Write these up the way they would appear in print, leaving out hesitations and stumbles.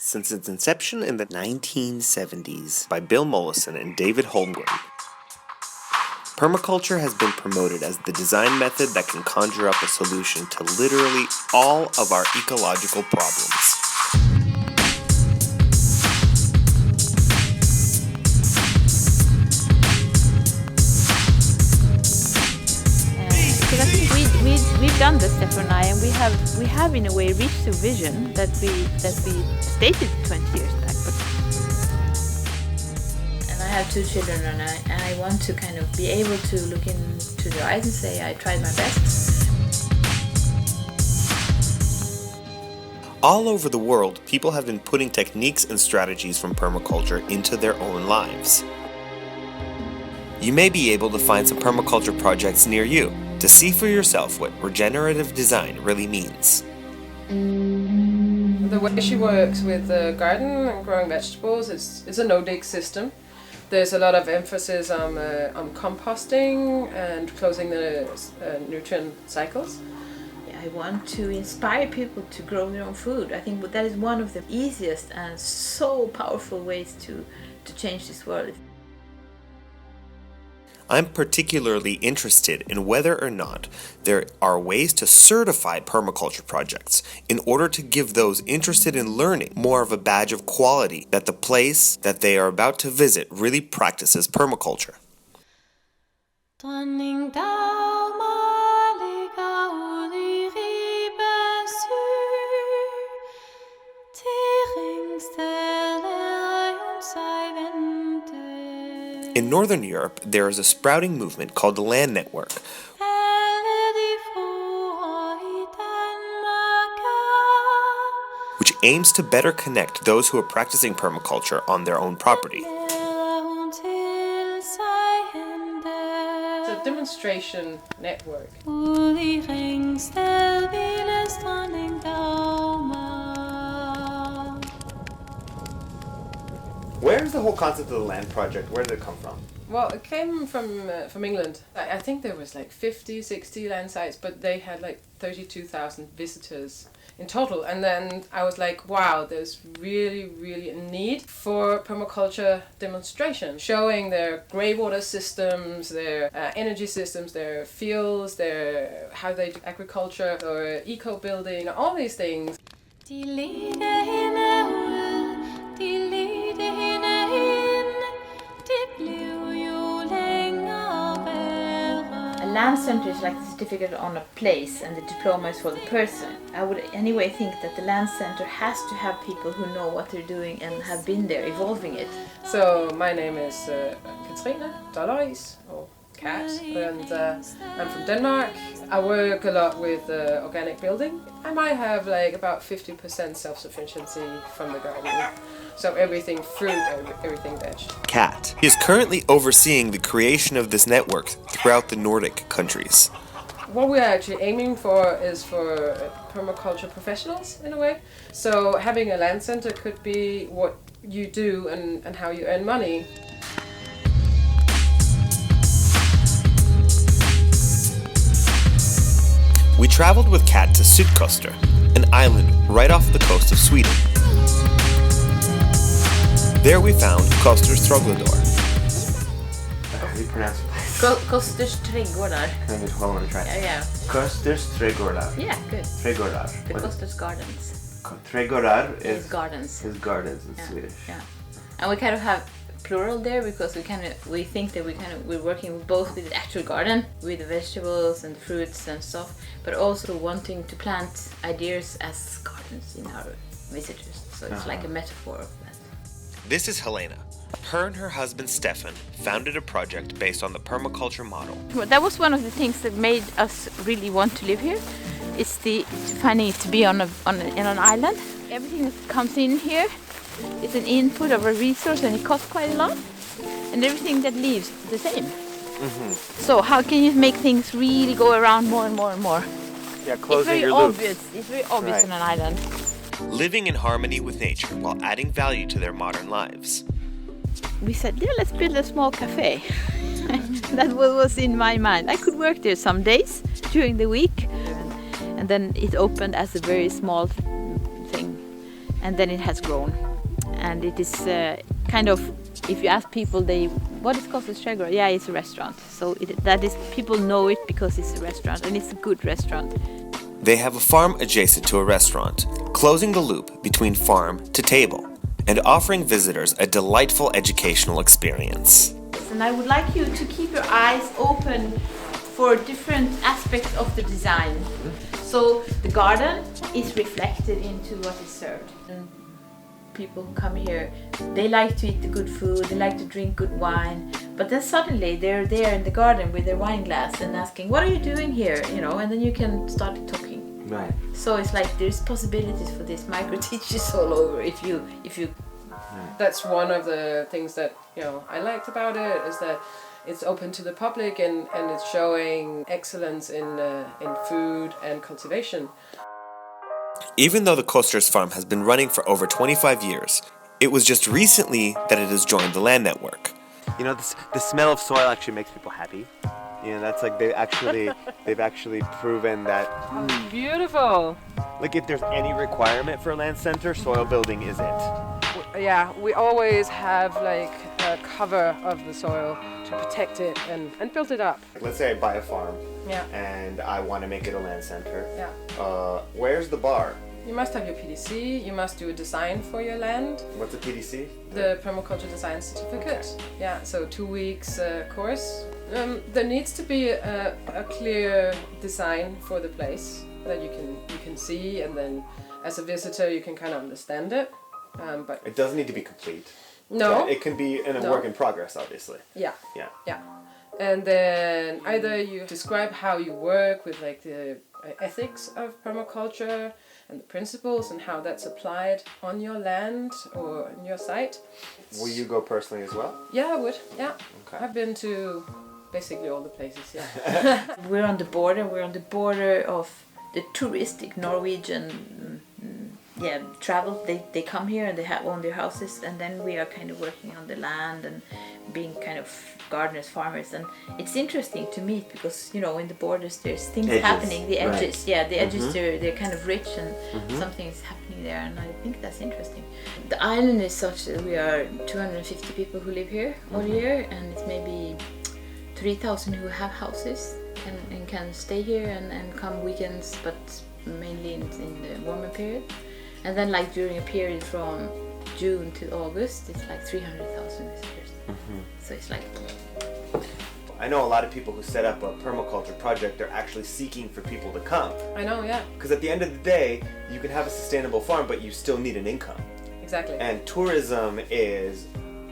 since its inception in the 1970s by Bill Mollison and David Holmgren. Permaculture has been promoted as the design method that can conjure up a solution to literally all of our ecological problems. Because I think we've done this, Stefan and I, and we have in a way reached the vision that we stated 20 years back. And I have 2 children, and I want to kind of be able to look into their eyes and say I tried my best. All over the world, people have been putting techniques and strategies from permaculture into their own lives. You may be able to find some permaculture projects near you to see for yourself what regenerative design really means. The way she works with the garden and growing vegetables is a no-dig system. There's a lot of emphasis on composting and closing the nutrient cycles. I want to inspire people to grow their own food. I think that is one of the easiest and so powerful ways to change this world. I'm particularly interested in whether or not there are ways to certify permaculture projects in order to give those interested in learning more of a badge of quality that the place that they are about to visit really practices permaculture. In Northern Europe, there is a sprouting movement called the LAND network, which aims to better connect those who are practicing permaculture on their own property. It's a demonstration network. Where is the whole concept of the LAND project? Where did it come from? Well, it came from England. I think there was like 50, 60 land sites, but they had like 32,000 visitors in total. And then I was like, wow, there's really a need for permaculture demonstration, showing their greywater systems, their energy systems, their fields, their how they do agriculture or eco building, all these things. A land center is like the certificate on a place and the diploma is for the person. I would anyway think that the land center has to have people who know what they're doing and have been there evolving it. So my name is Katriene Doleris, or Kat, and I'm from Denmark. I work a lot with organic building. I might have like about 50% self-sufficiency from the garden. So everything fruit, everything veg. Kat is currently overseeing the creation of this network throughout the Nordic countries. What we're actually aiming for is for permaculture professionals in a way. So having a land center could be what you do and how you earn money. We traveled with Kat to Sydkoster, an island right off the coast of Sweden. There we found Koster's Trädgårdar. How do you pronounce it? Koster's Trädgårdar. Can you hold on and try? Yeah. Koster's Trädgårdar. Yeah, good. Trädgårdar. The Koster's Gardens. Trädgårdar is gardens. His gardens in Swedish. Yeah. And we kind of have plural there because we think that we're working both with the actual garden, with the vegetables and the fruits and stuff, but also wanting to plant ideas as gardens in our visitors. So it's like a metaphor of that. This is Helena. Her and her husband Stefan founded a project based on the permaculture model. Well, that was one of the things that made us really want to live here. It's finding it to be on an island. Everything that comes in here is an input of a resource, and it costs quite a lot. And everything that leaves the same. Mm-hmm. So how can you make things really go around more and more and more? Yeah, closing your loops. It's very obvious on an island. Living in harmony with nature while adding value to their modern lives. We said, yeah, let's build a small cafe. That was in my mind. I could work there some days during the week. And then it opened as a very small thing, and then it has grown. And it is kind of, if you ask people, what is Kosev's Trädgård? Yeah, it's a restaurant. So that is, people know it because it's a restaurant, and it's a good restaurant. They have a farm adjacent to a restaurant, closing the loop between farm to table, and offering visitors a delightful educational experience. And I would like you to keep your eyes open for different aspects of the design. So the garden is reflected into what is served. And people who come here, they like to eat the good food, they like to drink good wine, but then suddenly they're there in the garden with their wine glass and asking, what are you doing here? You know, and then you can start talking. Right. So it's like there's possibilities for this micro teachers all over if you. That's one of the things that I liked about it, is that it's open to the public and it's showing excellence in food and cultivation. Even though the Kosters farm has been running for over 25 years, it was just recently that it has joined the LAND network. You know, the smell of soil actually makes people happy. You know, that's like they've actually proven that. Oh, beautiful. Like if there's any requirement for a land center, soil building is it. Yeah, we always have like a cover of the soil to protect it and build it up. Let's say I buy a farm. Yeah. And I want to make it a land center. Yeah. Where's the bar? You must have your PDC, you must do a design for your land. What's a PDC? The Permaculture Design Certificate. Okay. Yeah, so 2 weeks course. There needs to be a clear design for the place that you can see, and then as a visitor you can kind of understand it. But it doesn't need to be complete. No. It can be in a work in progress, obviously. Yeah. Yeah. Yeah. And then either you describe how you work with like the ethics of permaculture and the principles and how that's applied on your land or on your site. Will you go personally as well? Yeah, I would. Yeah. Okay. I've been to basically all the places. Yeah. We're on the border of the touristic Norwegian travel. They come here and they own their houses, and then we are kind of working on the land and being kind of gardeners, farmers, and it's interesting to meet because in the borders there's things happening. The edges, right. The edges they're kind of rich and something is happening there, and I think that's interesting. The island is such that we are 250 people who live here all year, and it's maybe 3,000 who have houses and can stay here and come weekends, but mainly in the warmer period. And then like during a period from June to August, it's like 300,000 visitors. So it's like... I know a lot of people who set up a permaculture project, they're actually seeking for people to come. I know, yeah. Because at the end of the day, you can have a sustainable farm, but you still need an income. Exactly. And tourism is,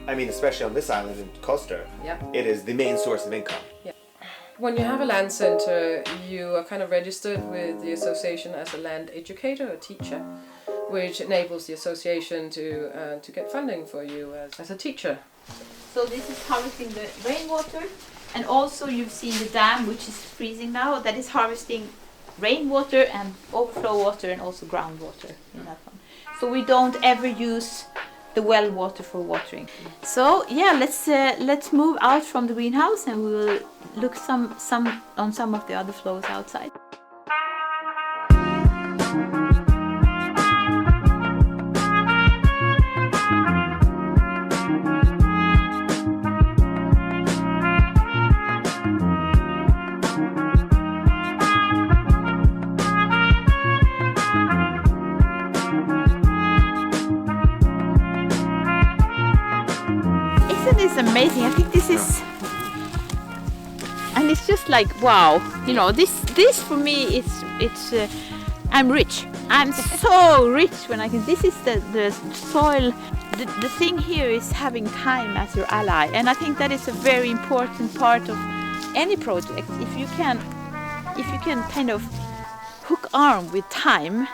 especially on this island in Koster, yeah. It is the main source of income. Yeah. When you have a land center, you are kind of registered with the association as a land educator or teacher, which enables the association to get funding for you as a teacher. So this is harvesting the rainwater, and also you've seen the dam, which is freezing now, that is harvesting rainwater and overflow water and also groundwater in that one. So we don't ever use the well water for watering. So yeah, let's move out from the greenhouse and we will look on some of the other flows outside. Isn't this amazing? I think this is, and it's just like wow, this for me it's I'm rich. I'm so rich when I can. This is the soil. The thing here is having time as your ally, and I think that is a very important part of any project. If you can kind of hook arm with time.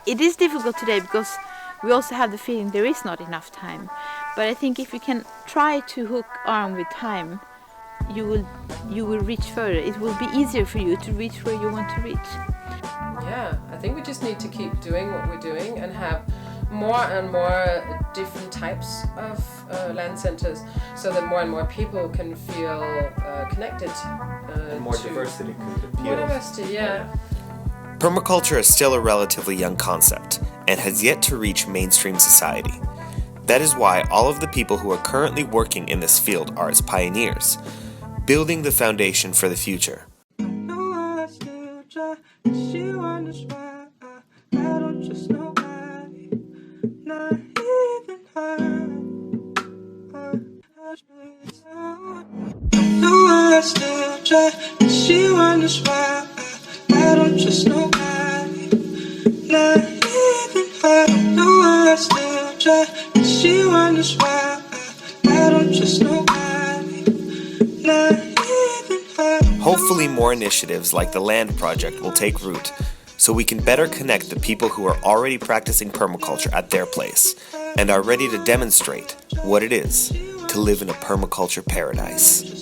It is difficult today because we also have the feeling there is not enough time. But I think if you can try to hook arm with time, you will reach further. It will be easier for you to reach where you want to reach. Yeah, I think we just need to keep doing what we're doing and have more and more different types of land centers, so that more and more people can feel connected. And more diversity. More diversity, yeah. Permaculture is still a relatively young concept, and has yet to reach mainstream society. That is why all of the people who are currently working in this field are its pioneers, building the foundation for the future. Hopefully more initiatives like the LAND project will take root, so we can better connect the people who are already practicing permaculture at their place and are ready to demonstrate what it is to live in a permaculture paradise.